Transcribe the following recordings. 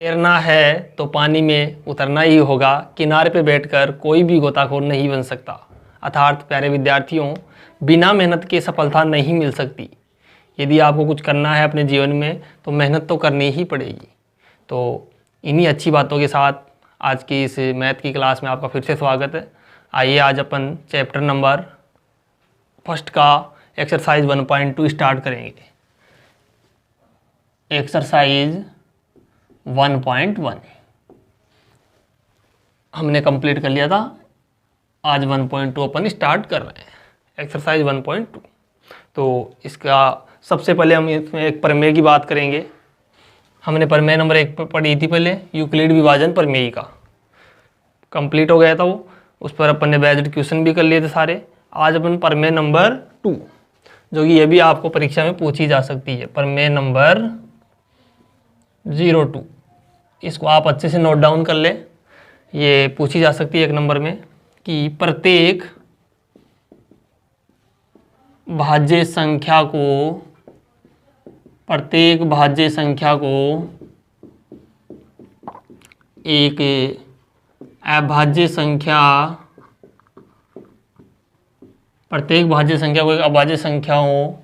तैरना है तो पानी में उतरना ही होगा, किनारे पे बैठकर कोई भी गोताखोर नहीं बन सकता। अर्थात प्यारे विद्यार्थियों, बिना मेहनत के सफलता नहीं मिल सकती। यदि आपको कुछ करना है अपने जीवन में तो मेहनत तो करनी ही पड़ेगी। तो इन्हीं अच्छी बातों के साथ आज की इस मैथ की क्लास में आपका फिर से स्वागत है। आइए आज अपन चैप्टर नंबर फर्स्ट का एक्सरसाइज 1.2 स्टार्ट करेंगे। एक्सरसाइज 1.1 हमने कंप्लीट कर लिया था, आज 1.2 अपन स्टार्ट कर रहे हैं। एक्सरसाइज 1.2 तो इसका सबसे पहले हम इसमें एक प्रमेय की बात करेंगे। हमने प्रमेय नंबर 1 पढ़ी थी पहले, यूक्लिड विभाजन प्रमेय का कंप्लीट हो गया था वो, उस पर अपन ने बेस्ड क्वेश्चन भी कर लिए थे सारे। आज अपन प्रमेय नंबर 2, जो कि ये भी आपको परीक्षा में पूछी जा सकती है, प्रमेय नंबर 02। इसको आप अच्छे से नोट डाउन कर ले, ये पूछी जा सकती है 1 नंबर में कि प्रत्येक भाज्य संख्या को एक अभाज्य संख्या, प्रत्येक भाज्य संख्या को एक अभाज्य संख्या हो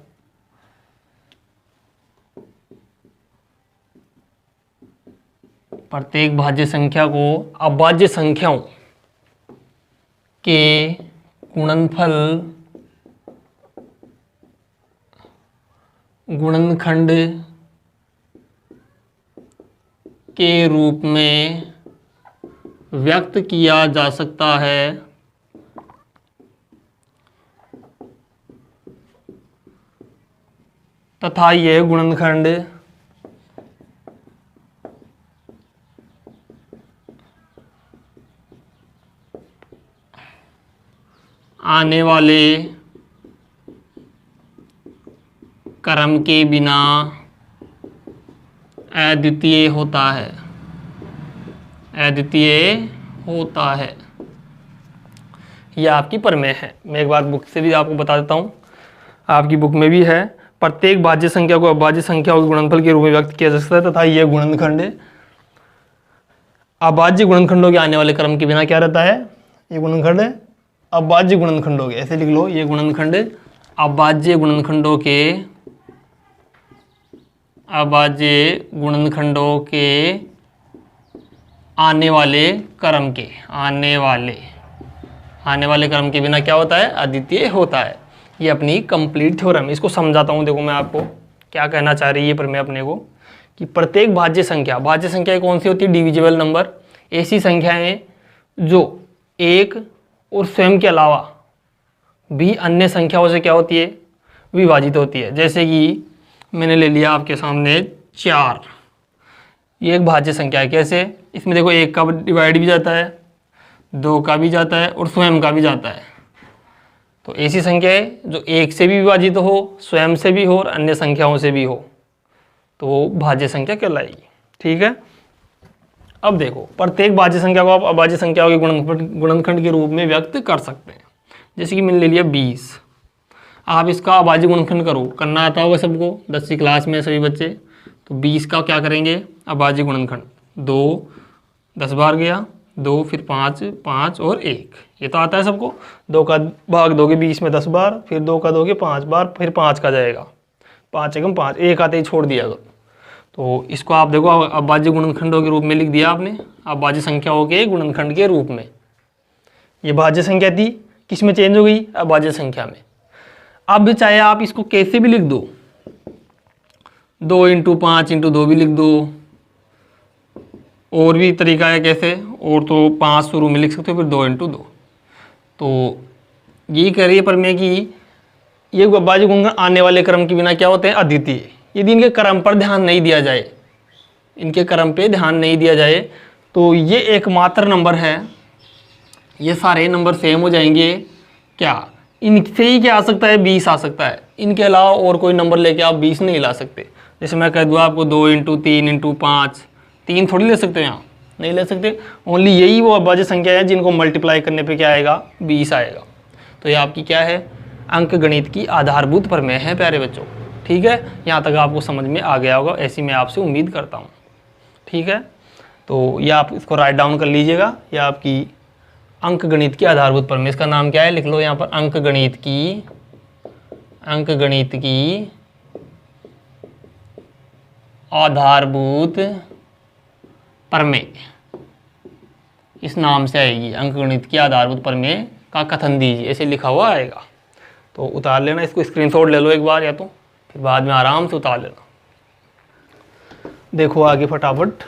प्रत्येक भाज्य संख्या को अभाज्य संख्याओं के गुणनखंड के रूप में व्यक्त किया जा सकता है तथा यह गुणनखंड आने वाले क्रम के बिना अद्वितीय होता है। यह आपकी प्रमेय है। मैं एक बार बुक से भी आपको बता देता हूँ, आपकी बुक में भी है। प्रत्येक भाज्य संख्या को अभाज्य संख्याओं के गुणनफल के रूप में व्यक्त किया जा सकता है तथा यह गुणनखंड अभाज्य गुणनखंडों के आने वाले क्रम के बिना क्या रहता है, ये गुणनखंड अभाज्य गुणनखंडों के, ऐसे लिख लो, ये गुणनखंड अभाज्य गुणनखंडों के आने वाले क्रम के बिना क्या होता है, अद्वितीय होता है। ये अपनी कंप्लीट थ्योरम। इसको समझाता हूँ, देखो मैं आपको क्या कहना चाह रही है प्रमेय अपने को, कि प्रत्येक भाज्य संख्या कौन सी होती है, डिविजिबल नंबर, ऐसी संख्याएं जो एक और स्वयं के अलावा भी अन्य संख्याओं से क्या होती है, विभाजित होती है। जैसे कि मैंने ले लिया आपके सामने 4, ये एक भाज्य संख्या है। कैसे, इसमें देखो 1 का डिवाइड भी जाता है, 2 का भी जाता है और स्वयं का भी जाता है। तो ऐसी संख्या है जो 1 से भी विभाजित हो, स्वयं से भी हो और अन्य संख्याओं से भी हो, तो वो भाज्य संख्या कहलाएगी। ठीक है, अब देखो, प्रत्येक भाज्य संख्या को आप अभाज्य संख्याओं के गुणनखंड के रूप में व्यक्त कर सकते हैं। जैसे कि मैंने ले लिया 20, आप इसका अभाज्य गुणनखंड करो, करना आता होगा सबको, 10वीं क्लास में सभी बच्चे। तो 20 का क्या करेंगे, अभाज्य गुणनखंड, 2 10 बार गया, 2 फिर 5 5 और 1, ये तो आता है सबको। 2 का भाग दोगे 20 में 10 बार, फिर 2 का दोगे 5 बार, फिर 5 का जाएगा, 5 एकम 5, 1 आते ही छोड़ दिया। तो इसको आप देखो अभाज्य गुणनखंडों के रूप में लिख दिया आपने, अभाज्य संख्याओं के गुणनखंड के रूप में। ये भाज्य संख्या थी, किस में चेंज हो गई, अभाज्य संख्या में। अब चाहे आप इसको कैसे भी लिख दो, 2 × 5 × 2 भी लिख दो, और भी तरीका है कैसे, और तो 5 शुरू में लिख सकते हो, फिर 2 × 2। तो यही कह रही है प्रमेय कि ये अभाज्य गुणनखंड आने वाले क्रम के बिना क्या होते हैं, अद्वितीय। यदि इनके क्रम पर ध्यान नहीं दिया जाए, तो ये एकमात्र नंबर है, ये सारे नंबर सेम हो जाएंगे क्या, इनसे ही क्या आ सकता है, 20 आ सकता है। इनके अलावा और कोई नंबर लेके आप 20 नहीं ला सकते। जैसे मैं कह दूँ आपको 2 × 3 × 5, 3 थोड़ी ले सकते हो, यहाँ नहीं ले सकते। ओनली यही वो अभाज्य संख्या है जिनको मल्टीप्लाई करने पे क्या आएगा, 20 आएगा। तो ये आपकी क्या है, अंक गणित की आधारभूत प्रमेय है प्यारे बच्चों। ठीक है, यहाँ तक आपको समझ में आ गया होगा, ऐसी मैं आपसे उम्मीद करता हूँ। ठीक है, तो ये आप इसको राइट डाउन कर लीजिएगा। यह आपकी अंक गणित की आधारभूत प्रमेय, इसका नाम क्या है लिख लो यहाँ पर, अंक गणित की आधारभूत प्रमेय, इस नाम से आएगी। अंकगणित की आधारभूत प्रमेय का कथन दीजिए, ऐसे लिखा हुआ आएगा। तो उतार लेना, इसको स्क्रीनशॉट ले लो एक बार, या तो फिर बाद में आराम से उतार लेना। देखो आगे फटाफट।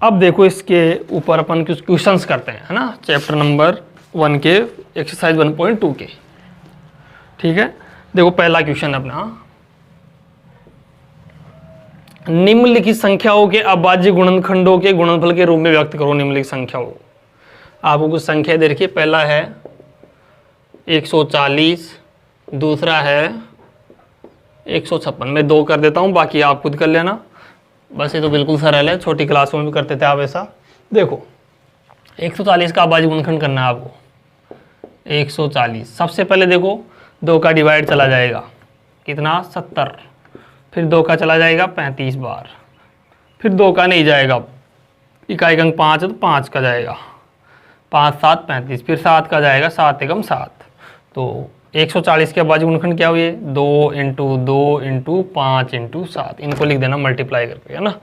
अब देखो इसके ऊपर अपन कुछ क्वेश्चंस करते हैं, है ना, चैप्टर नंबर 1 के एक्सरसाइज 1.2 के। ठीक है, देखो पहला क्वेश्चन अपना, निम्नलिखित संख्याओं के अभाज्य गुणनखंडों के गुणनफल के रूप में व्यक्त करो। निम्नलिखित संख्याओं, आपको कुछ संख्या दे रखी है। पहला है 140, दूसरा है 156। मैं 2 कर देता हूं, बाकी आप खुद कर लेना। बस ये तो बिल्कुल सरल है, छोटी क्लासों में भी करते थे आप ऐसा। देखो 140 का अभाज्य गुणनखंड करना है आपको। 140 सबसे पहले देखो 2 का डिवाइड चला जाएगा, कितना 70, फिर 2 का चला जाएगा 35 बार, फिर 2 का नहीं जाएगा, इकाई अंक 5 है तो 5 का जाएगा, 5 7 35, फिर 7 का जाएगा, 7 एकम 7। तो 140 के अभाज्य गुणनखंड क्या हुए, 2 × 2 × 5 × 7। इनको लिख देना मल्टीप्लाई करके, है ना,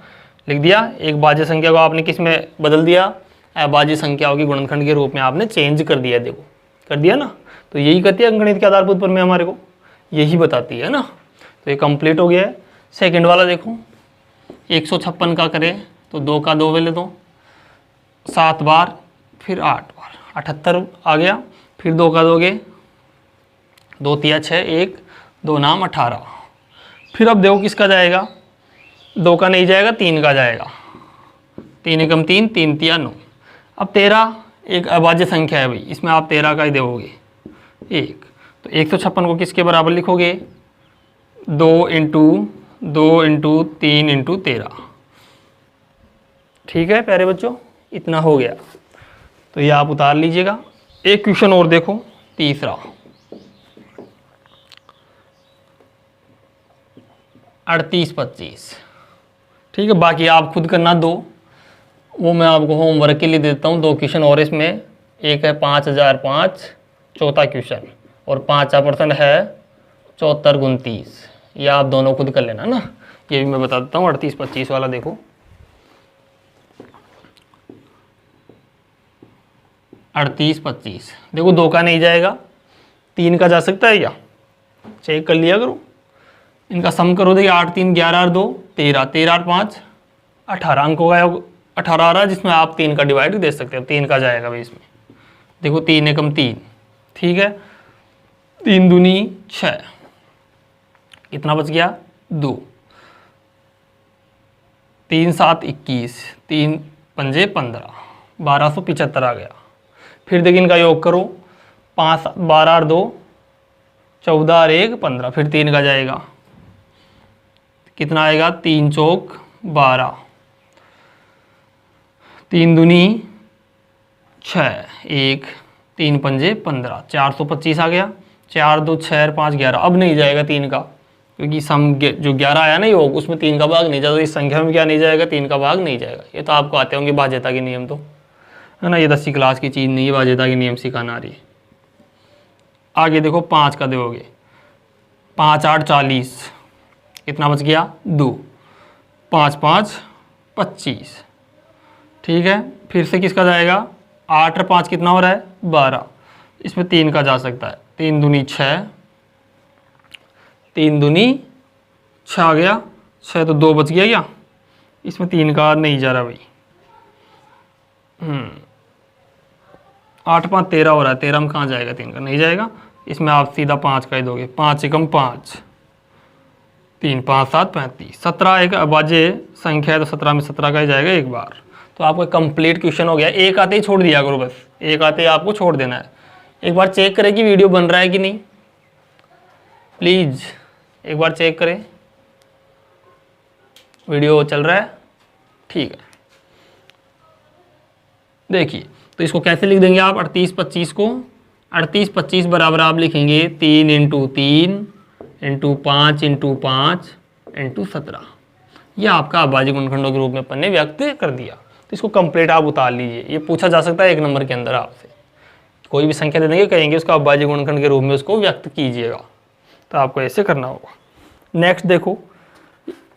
लिख दिया। एक भाज्य संख्या को आपने किस में बदल दिया, अभाज्य संख्याओं के गुणनखंड के रूप में आपने चेंज कर दिया। देखो कर दिया ना, तो यही कहती है अंकगणित के आधारभूत प्रमेय, हमारे को यही बताती है ना। तो ये कंप्लीट हो गया है। सेकंड वाला देखो, 156 का करें तो 2 का 2 ले दो, 7 बार, फिर 8 बार, 78 आ गया। फिर 2 का दोगे, 2 तिया 6, 1 2 नाम 18। फिर अब देखो किसका जाएगा, 2 का नहीं जाएगा, 3 का जाएगा, 3 एकम 3, 3 तिया 9। अब 13 एक अभाज्य संख्या है भाई, इसमें आप 13 का ही दोगे 1। तो 156 को किसके बराबर लिखोगे, 2 × 2 × 3 × 13। ठीक है प्यारे बच्चों, इतना हो गया। तो ये आप उतार लीजिएगा। एक क्वेश्चन और देखो, तीसरा 38 25। ठीक है, बाकी आप खुद करना 2, वो मैं आपको होमवर्क के लिए देता हूँ। 2 क्वेश्चन और इसमें, एक है 5005 चौथा क्वेश्चन, और 5% है 74 × 30। ये आप दोनों खुद कर लेना ना, ये भी मैं बता देता हूँ। 38 25 वाला देखो, 38 25 देखो 2 का नहीं जाएगा, 3 का जा सकता है क्या, चेक कर लिया करो। इनका सम करो, देखिए 8 3 11 और 2 13, 13 और 5 18 अंक होगा, 18 आ रहा है, जिसमें आप 3 का डिवाइड दे सकते हो। 3 का जाएगा भाई इसमें, देखो 3 एकम 3। ठीक है, 3 दूनी 6, कितना बच गया 2, 3 7 21, 3 पंजे 15, 1275 आ गया। फिर देखिए इनका योग करो, 5 12 और 2 14 और 1 15, फिर 3 का जाएगा, कितना आएगा 3 चौक 12, 3 दूनी 6, 1 3 पंजे 15, 425 आ गया। 4 2 6 और 5 11, अब नहीं जाएगा 3 का, क्योंकि सम जो 11 आया ना योग, उसमें 3 का भाग नहीं जाता, तो इस संख्या में क्या नहीं जाएगा, 3 का भाग नहीं जाएगा। ये तो आपको आते होंगे भाज्यता के नियम, तो है ना, ये 10वीं क्लास की चीज़ नहीं है, भाज्यता के नियम सिखाना आ रही है। आगे देखो 5 का दोगे, 5 8 40, कितना बच गया 2, 5 5 25। ठीक है, फिर से किसका जाएगा, 8 और 5 कितना हो रहा है 12, इसमें 3 का जा सकता है, 3 दूनी 6, 3 दूनी 6 आ गया, 6 तो 2 बच गया क्या, इसमें 3 का नहीं जा रहा भाई। 8 5 13 हो रहा है, 13 में कहाँ जाएगा, 3 का नहीं जाएगा, इसमें आप सीधा 5 का ही दोगे, 5 एकम 5, 3 5 7 35, 17 एक अभाज्य संख्या है, तो 17 में 17 का ही जाएगा एक बार। तो आपका कंप्लीट क्वेश्चन हो गया। एक आते ही छोड़ दिया करो, बस एक आते ही आपको छोड़ देना है। एक बार चेक करें कि वीडियो बन रहा है कि नहीं, प्लीज़ एक बार चेक करें, वीडियो चल रहा है, ठीक है। देखिए तो इसको कैसे लिख देंगे आप, 38 25 को 38 25 बराबर आप लिखेंगे 3 इंटू 3 इंटू 5 इंटू 5 इंटू 17। यह आपका अभाज्य गुणनखंडों के रूप में अपन ने व्यक्त कर दिया। तो इसको कंप्लीट आप उतार लीजिए। ये पूछा जा सकता है 1 नंबर के अंदर आपसे, कोई भी संख्या दे देंगे, कहेंगे उसका अभाज्य गुणनखंड के रूप में उसको व्यक्त कीजिएगा। तो आपको ऐसे करना होगा। नेक्स्ट देखो,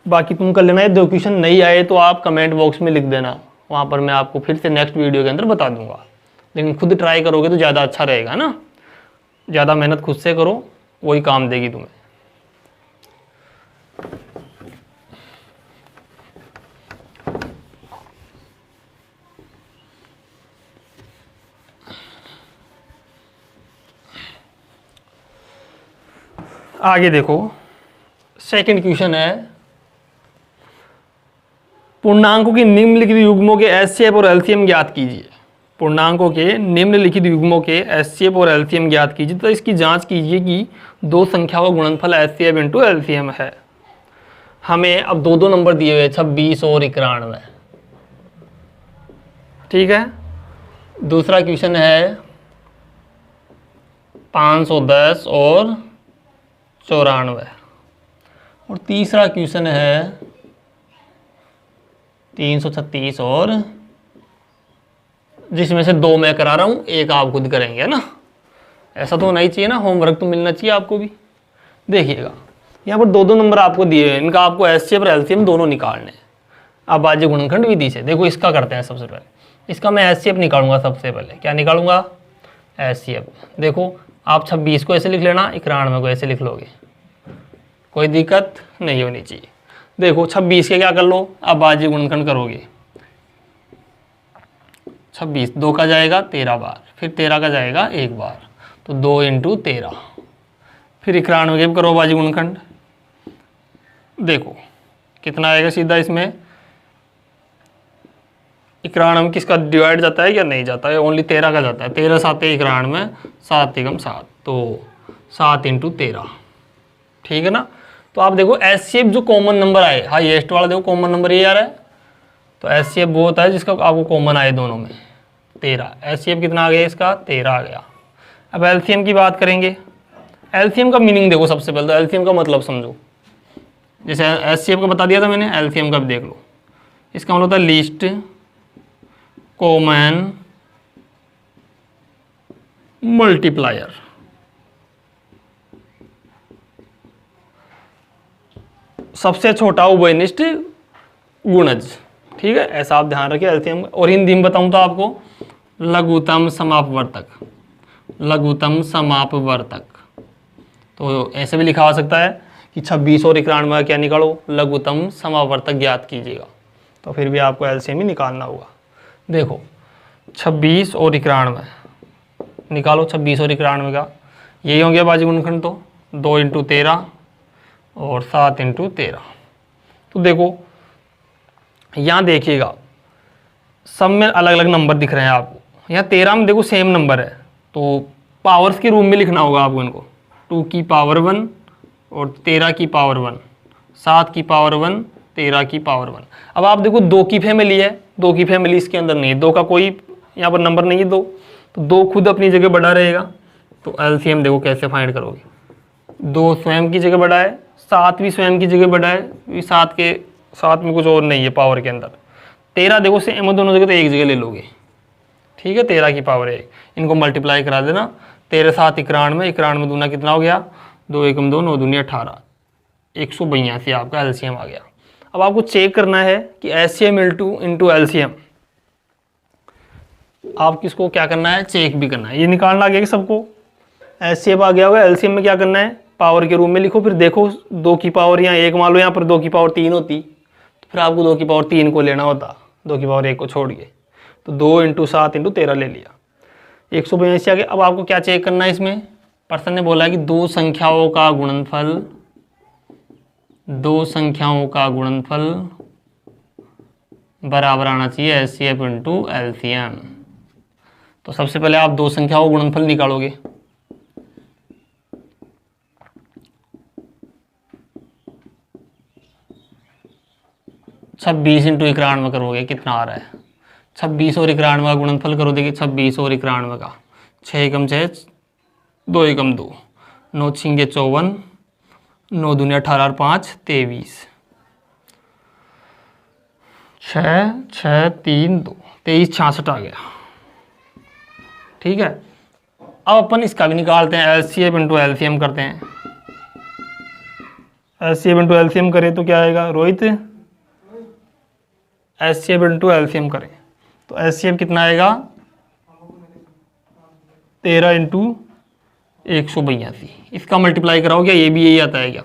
बाकी तुम कर लेना। ये 2 क्वेश्चन नहीं आए तो आप कमेंट बॉक्स में लिख देना, वहाँ पर मैं आपको फिर से नेक्स्ट वीडियो के अंदर बता दूंगा। लेकिन खुद ट्राई करोगे तो ज़्यादा अच्छा रहेगा ना, ज़्यादा मेहनत खुद से करो, वही काम देगी तुम्हें। आगे देखो, सेकंड क्वेश्चन है, पूर्णांकों के निम्नलिखित युग्मों के एचसीएफ और एलसीएम ज्ञात कीजिए। पूर्णांकों के निम्नलिखित युग्मों के एचसीएफ और एलसीएम ज्ञात कीजिए। तो इसकी जांच कीजिए कि दो संख्याओं का गुणनफल एचसीएफ इंटू एलसीएम है। हमें अब दो नंबर दिए हुए 26 और 91, ठीक है। दूसरा क्वेश्चन है 510 और 94, और तीसरा क्वेश्चन है 336 और, जिसमें से 2 मैं करा रहा हूं, 1 आप खुद करेंगे, है ना। ऐसा तो होना ही चाहिए ना, होमवर्क तो मिलना चाहिए आपको भी। देखिएगा यहाँ पर 2 नंबर आपको दिए हैं, इनका आपको एचसीएफ और एलसीएम दोनों निकालने हैं अभाज्य गुणनखंड विधि से। देखो इसका करते हैं सबसे पहले, इसका मैं एचसीएफ निकालूंगा सबसे पहले। क्या निकालूंगा? एचसीएफ। देखो आप 26 को ऐसे लिख लेना, 91 को ऐसे लिख लोगे, कोई दिक्कत नहीं होनी चाहिए। देखो 26 के क्या कर लो, अभाज्य गुणनखंड करोगे। 26 2 का जाएगा 13 बार, फिर 13 का जाएगा 1 बार, तो 2 इंटू 13। फिर 91 के करो अभाज्य गुणनखंड। देखो कितना आएगा सीधा इसमें, 91 किसका डिवाइड जाता है क्या? नहीं जाता है, ओनली 13 का जाता है। 13 7 91, 7 एकम 7, तो 7 इंटू 13, ठीक है ना। तो आप देखो एचसीएफ जो कॉमन नंबर आए, हाईएस्ट वाला देखो कॉमन नंबर ये आ रहा है, तो एचसीएफ वो होता है जिसका आपको कॉमन आए दोनों में 13। एचसीएफ कितना आ गया इसका? 13 आ गया। अब एलसीएम की बात करेंगे। एलसीएम का मीनिंग देखो सबसे पहले, तो एलसीएम का मतलब समझो। जैसे एचसीएफ का बता दिया था मैंने, एलसीएम का भी देख लो। इसका मतलब होता है लीस्ट कॉमन मल्टीप्लायर। सबसे छोटा उभयनिष्ठ गुणज, ठीक है, ऐसा आप ध्यान रखिए एलसीएम। और हिंदी में बताऊं तो आपको लघुत्तम समापवर्तक, लघुत्तम समापवर्तक। तो ऐसे भी लिखा हो सकता है कि 26 और 91 क्या निकालो, लघुत्तम समापवर्तक ज्ञात कीजिएगा। तो फिर भी आपको एलसीएम ही निकालना होगा। देखो 26 और 91 निकालो, 26 और 91 का यही हो गया अभाज्य गुणनखंड। तो 2 इंटू 13 और 7 इंटू 13। तो देखो यहाँ देखिएगा सब में अलग अलग नंबर दिख रहे हैं आपको। यहाँ 13 में देखो सेम नंबर है, तो पावर्स के रूप में लिखना होगा आपको इनको। 2 की पावर 1 और 13 की पावर 1, 7 की पावर 1, 13 की पावर 1। अब आप देखो 2 की फैमिली है, 2 की फैमिली इसके अंदर नहीं है, 2 का कोई यहाँ पर नंबर नहीं है 2, तो 2 खुद अपनी जगह बड़ा रहेगा। तो एलसीएम देखो कैसे फाइंड करोगे। 2 स्वयं की जगह बड़ा है, 7 भी स्वयं की जगह बड़ा है, 7 के साथ में कुछ और नहीं है पावर के अंदर। 13 देखो सेम दोनों जगह, तो एक जगह ले लोगे, ठीक है। 13 की पावर 1, इनको मल्टीप्लाई करा देना। 13 7 91, 91 दूना कितना हो गया? 2 एकम 2, 9 दूनी 18, 182 आपका एलसीएम आ गया। अब आपको चेक करना है कि एचसीएम इंटू एलसीएम, आप किसको क्या करना है, चेक भी करना है। ये निकालना आ गया कि सबको एचसीएफ आ गया होगा। एलसीएम में क्या करना है, पावर के रूप में लिखो। फिर देखो 2 की पावर यहाँ 1 मान लो, यहाँ पर 2 की पावर 3 होती, तो फिर आपको 2 की पावर 3 को लेना होता, 2 की पावर 1 को छोड़ के। तो 2 इंटू 7 इंटू 13 ले लिया, 182 आ गया। अब आपको क्या चेक करना है इसमें, पर्सन ने बोला है कि दो संख्याओं का गुणनफल, दो संख्याओं का गुणनफल बराबर आना चाहिए एचसीएफ इंटू एलसीएम। तो सबसे पहले आप दो संख्याओं का गुणनफल निकालोगे। छब्बीस इंटू 91 करोगे, कितना आ रहा है? 26 और 91 का गुणनफल करो, देखिए 26 और 91 का 6 एकम 6, 2 एकम 2, 9 छिंगे 54, 9 दूनी 18 और 5 23, 6 6 3 2, 23 66 आ गया। ठीक है, अब अपन इसका भी निकालते हैं, एलसीएम इंटू एलसीएम करते हैं। एलसीएम इंटू एलसीएम करें तो क्या आएगा रोहित? एलसीएम इंटू एलसीएम करें तो एलसीएम कितना आएगा? 13 इंटू 182। इसका मल्टीप्लाई कराओगे, ये भी यही आता है क्या?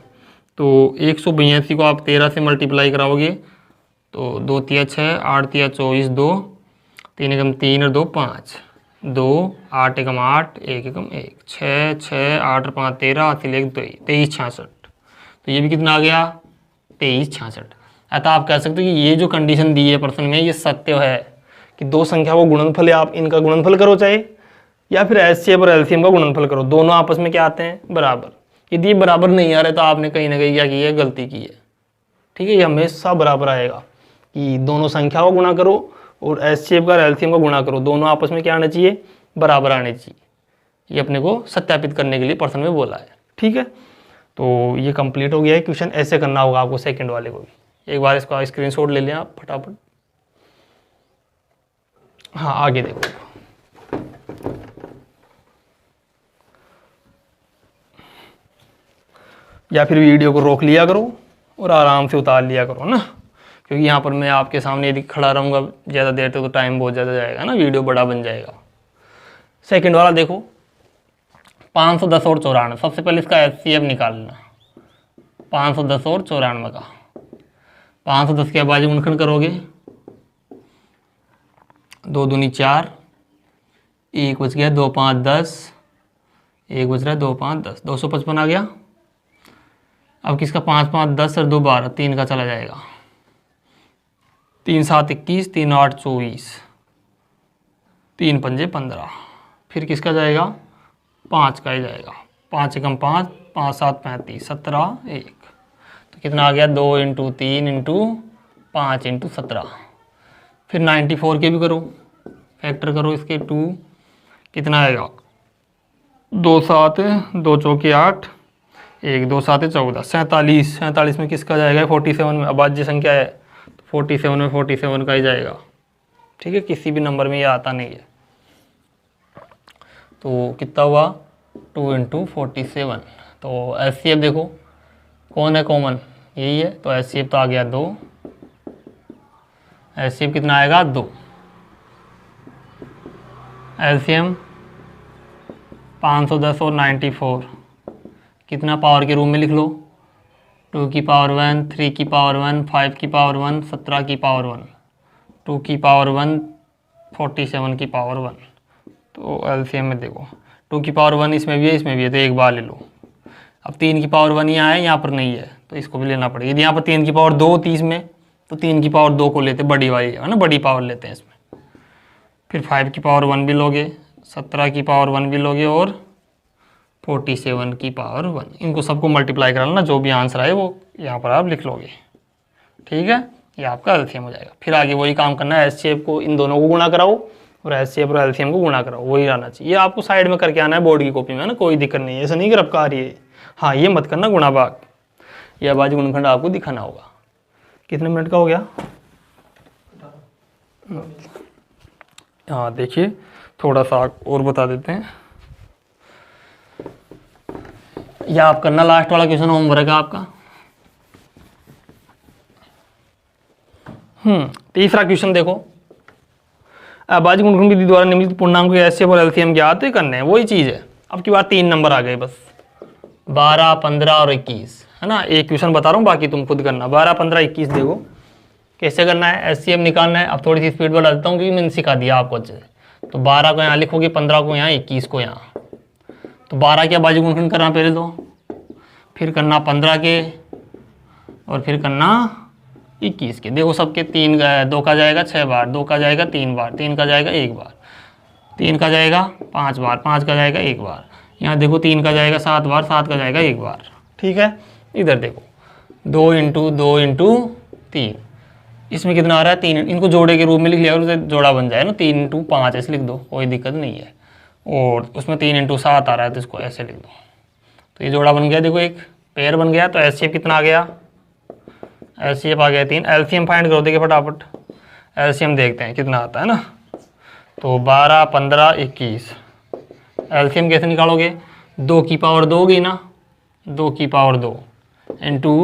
तो 182 को आप 13 से मल्टीप्लाई कराओगे तो 2 तिया 6, 8 तिया 24, 2 3 एकम 3 और 2 5, 2 8 एकम 8, 1 एकम 1, 6 6 8 और 5 13, 23 66। तो ये भी कितना आ गया? 23 66। अतः आप कह सकते हो कि ये जो कंडीशन दी है प्रश्न में ये सत्य है कि दो संख्या को गुणनफल है, आप इनका गुणनफल करो चाहे, या फिर एचसीएफ और एलसीएम का गुणनफल करो, दोनों आपस में क्या आते हैं? बराबर। यदि ये बराबर नहीं आ रहे तो आपने कहीं ना कहीं क्या की है? गलती की है। ठीक है, ये हमेशा बराबर आएगा कि दोनों संख्या को गुणा करो और एचसीएफ का और एलसीएम का गुणा करो, दोनों आपस में क्या आना चाहिए? बराबर आने चाहिए। ये अपने को सत्यापित करने के लिए प्रश्न में बोला है। ठीक है, तो ये कंप्लीट हो गया है क्वेश्चन। ऐसे करना होगा आपको सेकंड वाले को भी। एक बार इसका स्क्रीनशॉट ले लें आप फटाफट। हाँ, आगे देखो। या फिर वीडियो को रोक लिया करो और आराम से उतार लिया करो ना, क्योंकि यहाँ पर मैं आपके सामने यदि खड़ा रहूँगा ज़्यादा देर तक तो टाइम बहुत ज़्यादा जाएगा ना, वीडियो बड़ा बन जाएगा। सेकंड वाला देखो, 510 और 94। सबसे पहले इसका एचसीएफ निकालना। 510 और 94 का 510 के बाजू गुणनखंड करोगे, 2 दूनी 4, 1 बच गया, 2 5 10, 1 बच रहा है, 2 5 10, 255 आ गया। अब किसका? 5 5 10 और 2 12, 3 का चला जाएगा, 3 7 21, 3 8 24, 3 पंजे 15। फिर किसका जाएगा? 5 का ही जाएगा, 5 एकम 5, 5 7 35, 17 1। तो कितना आ गया? 2 इंटू 3 इंटू 5 इंटू 17। फिर 94 के भी करो, फैक्टर करो इसके 2, कितना आएगा? 2 7 2 चौके 8, 1 2 7 14, 47। 47 में किसका जाएगा? 47 में अभाज्य संख्या है तो 47 में 47 का ही जाएगा। ठीक है, किसी भी नंबर में ये आता नहीं है। तो कितना हुआ? 2 इंटू 47। तो एचसीएफ देखो कौन है? कॉमन यही है, तो एचसीएफ तो आ गया 2। एचसीएफ कितना आएगा? 2। एलसीएम 510 और 94 कितना पावर के रूप में लिख लो? 2 की पावर 1, 3 की पावर 1, 5 की पावर 1, 17 की पावर 1, 2 की पावर 1, 47 की पावर 1। तो एलसीएम में देखो 2 की पावर 1 इसमें भी है, इसमें भी है, तो एक बार ले लो। अब 3 की पावर 1 यहाँ है, यहाँ पर नहीं है, तो इसको भी लेना पड़ेगा। यदि यहाँ पर 3 की पावर 2 होती इसमें, तो 3 की पावर 2 को लेते, बड़ी वाली है ना, बड़ी पावर लेते हैं इसमें। फिर 5 की पावर 1 भी लोगे, 17 की पावर 1 भी लोगे और 47 की पावर 1। इनको सबको मल्टीप्लाई करा लेना, जो भी आंसर आए वो यहाँ पर आप लिख लोगे। ठीक है, ये आपका एलसीएम हो जाएगा। फिर आगे वही काम करना है, एचसीएफ को इन दोनों को गुणा कराओ और एचसीएफ और एलसीएम को गुणा कराओ, वही आना चाहिए। ये आपको साइड में करके आना है बोर्ड की कॉपी में ना, कोई दिक्कत नहीं है, ऐसा नहीं कि रबका रही है। हाँ, ये मत करना गुणा भाग, ये अभाज्य गुणनखंड आपको दिखाना होगा। कितने मिनट का हो गया? हाँ देखिए, थोड़ा सा और बता देते हैं। यह आप करना लास्ट वाला क्वेश्चन होमवर्क है आपका। तीसरा क्वेश्चन देखो, अभाज्य गुणनखंड विधि द्वारा निम्नलिखित पूर्णांक के एचसीएफ और एलसीएम ज्ञात करने हैं। वही चीज है, अब की बार 3 नंबर आ गए बस, 12 15 और 21 है ना। एक क्वेश्चन बता रहा हूँ, बाकी तुम खुद करना। 12 15 21 देखो कैसे करना है, एचसीएफ निकालना है। अब थोड़ी सी स्पीड बढ़ा देता हूँ क्योंकि मैंने सिखा दिया आपको अच्छे से। तो 12 को यहाँ लिखोगे, 15 को यहाँ, 21 को यहाँ। तो 12 के अभाज्य गुणनखंड करना पहले दो, फिर करना 15 के, और फिर करना 21 के। देखो सबके 3 2 का जाएगा 6 बार, 2 का जाएगा 3 बार, 3 का जाएगा 1 बार, 3 का जाएगा 5 बार, 5 का जाएगा 1 बार। यहाँ देखो 3 का जाएगा 7 बार, 7 का जाएगा 1 बार। ठीक है, इधर देखो 2 इंटू 2 इंटू 3, इसमें कितना आ रहा है? 3। इनको जोड़े के रूप में लिख लिया और उसे जोड़ा बन जाए ना, 3 इंटू 5 ऐसे लिख दो, कोई दिक्कत नहीं है। और उसमें 3 × 7 आ रहा है, तो इसको ऐसे लिख दो। तो ये जोड़ा बन गया, देखो एक पेयर बन गया। तो एचसीएफ कितना आ गया, एचसीएफ आ गया 3। एलसीएम फाइंड करो, देखिए फटाफट एलसीएम देखते हैं कितना आता है ना। तो 12, 15, 21। एलसीएम कैसे निकालोगे, 2 की पावर 2 होगी ना, 2 की पावर 2 इंटू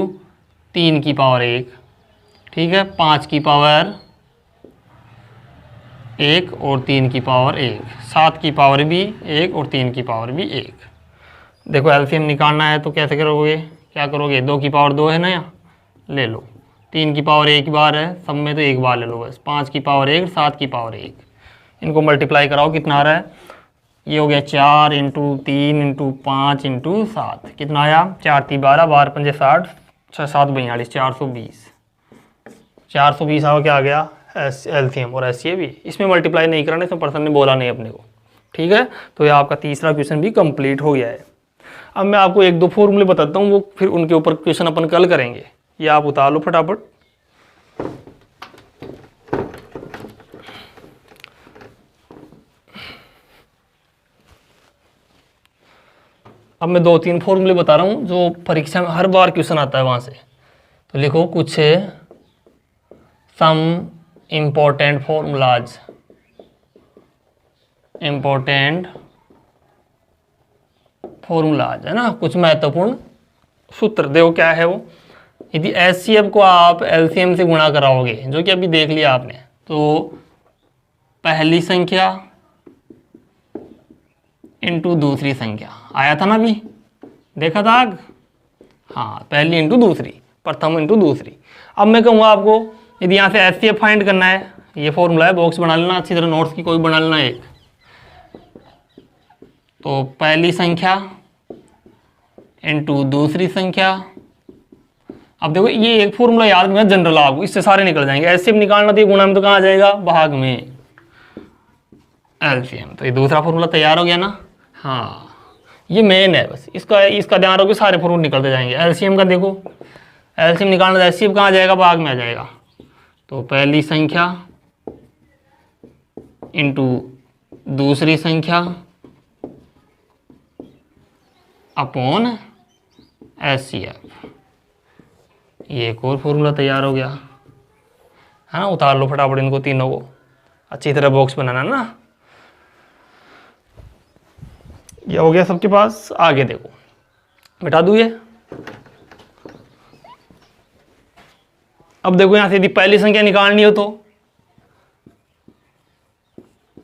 3 की पावर 1, ठीक है, 5 की पावर 1 और 3 की पावर 1, 7 की पावर भी 1 और 3 की पावर भी 1। देखो एलसीएम निकालना है तो कैसे करोगे, क्या करोगे, 2 की पावर 2 है ना, यहाँ ले लो, 3 की पावर 1 बार है, सब में तो एक बार ले लो बस, 5 की पावर 1, 7 की पावर 1, इनको मल्टीप्लाई कराओ, कितना आ रहा है, ये हो गया 4 × 3 × 5 × 7, कितना आया, 4 × 12, 12 × 5 = 60, 6 7 42, 420। 420 आओ, क्या आ गया एलसीएम और एचसीएफ भी। इसमें मल्टीप्लाई नहीं करना, इसमें पर्सन ने बोला नहीं अपने को, ठीक है। तो ये आपका तीसरा क्वेश्चन भी कंप्लीट हो गया है। अब मैं आपको 1-2 फॉर्मूले बताता हूँ, वो फिर उनके ऊपर क्वेश्चन अपन कल करेंगे। ये आप उतार लो फटाफट। अब मैं 2-3 फॉर्मूले बता रहा हूँ जो परीक्षा में हर बार क्वेश्चन आता है वहाँ से। तो लिखो कुछ some important formulas, important formulas है ना, कुछ महत्वपूर्ण सूत्र। देखो क्या है वो, यदि एचसीएफ को आप एलसीएम से गुणा कराओगे, जो कि अभी देख लिया आपने, तो पहली संख्या इंटू दूसरी संख्या आया था ना, अभी देखा था आग, हाँ, पहली इंटू दूसरी, प्रथम इंटू दूसरी। अब मैं कहूँगा आपको यदि यहाँ से एचसीएफ फाइंड करना है, ये फॉर्मूला है, बॉक्स बना लेना अच्छी तरह, नोट्स की कोई बना लेना एक। तो पहली संख्या इंटू दूसरी संख्या। अब देखो ये एक फॉर्मूला याद रखना जनरल, आपको इससे सारे निकल जाएंगे। एचसीएफ निकालना तो गुणा में तो कहाँ आ जाएगा, भाग में एलसीएम। तो ये दूसरा फॉर्मूला तैयार हो गया ना, हाँ, ये मेन है, बस इसका ध्यान रखो, सारे फॉर्मूले निकलते जाएंगे। एलसीएम का देखो, एलसीएम निकालना, एचसीएफ कहाँ आ जाएगा, भाग में आ जाएगा। तो पहली संख्या इंटू दूसरी संख्या अपॉन एचसीएफ, ये एक और फॉर्मूला तैयार हो गया है ना। उतार लो फटाफट इनको तीनों को, अच्छी तरह बॉक्स बनाना ना। ये हो गया सबके पास। आगे देखो, मिटा दूँ ये। अब देखो यहां से यदि पहली संख्या निकालनी हो, तो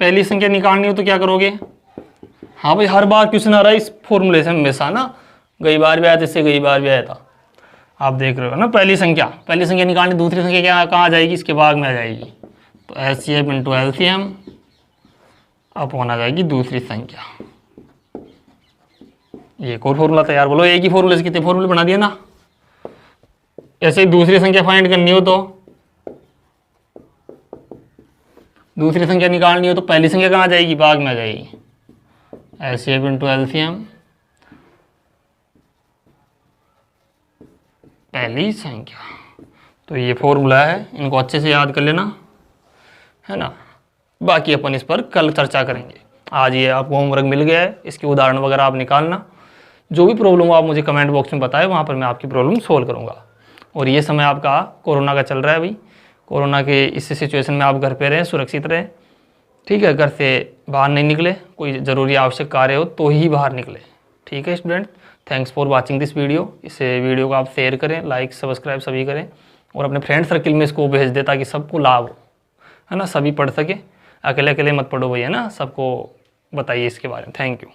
पहली संख्या निकालनी हो तो क्या करोगे, हाँ भाई हर बार क्वेश्चन आ रहा है इस फॉर्मूले से हमेशा ना, गई बार भी आया था, इससे गई बार भी आया था, आप देख रहे हो ना। पहली संख्या निकालनी, दूसरी संख्या क्या कहाँ आ जाएगी, इसके भाग में आ जाएगी। तो एचसीएफ इंटू एलसीएम अपॉन आ जाएगी दूसरी संख्या। ये एक और फॉर्मूला तैयार, बोलो एक ही फॉर्मूले से कितने फॉर्मूले बना दिए ना। ऐसे ही दूसरी संख्या फाइंड करनी हो, तो दूसरी संख्या निकालनी हो तो पहली संख्या कहाँ आ जाएगी, भाग में आ जाएगी। एचसीएफ इंटू एलसीएम पहली संख्या। तो ये फॉर्मूला है, इनको अच्छे से याद कर लेना है ना। बाकी अपन इस पर कल चर्चा करेंगे। आज ये आपको होमवर्क मिल गया है, इसके उदाहरण वगैरह आप निकालना। जो भी प्रॉब्लम हो आप मुझे कमेंट बॉक्स में बताएं, वहाँ पर मैं आपकी प्रॉब्लम सोल्व करूँगा। और ये समय आपका कोरोना का चल रहा है अभी, कोरोना के इस सिचुएशन में आप घर पे रहें, सुरक्षित रहें, ठीक है। घर से बाहर नहीं निकले, कोई ज़रूरी आवश्यक कार्य हो तो ही बाहर निकले, ठीक है student. Thanks for watching this video. इस वीडियो को आप शेयर करें, लाइक सब्सक्राइब सभी करें, और अपने फ्रेंड सर्किल में इसको भेज दें ताकि सबको लाभ हो, है ना, सभी पढ़ सके। अकेले अकेले मत पढ़ो भैया ना, सबको बताइए इसके बारे में। Thank you.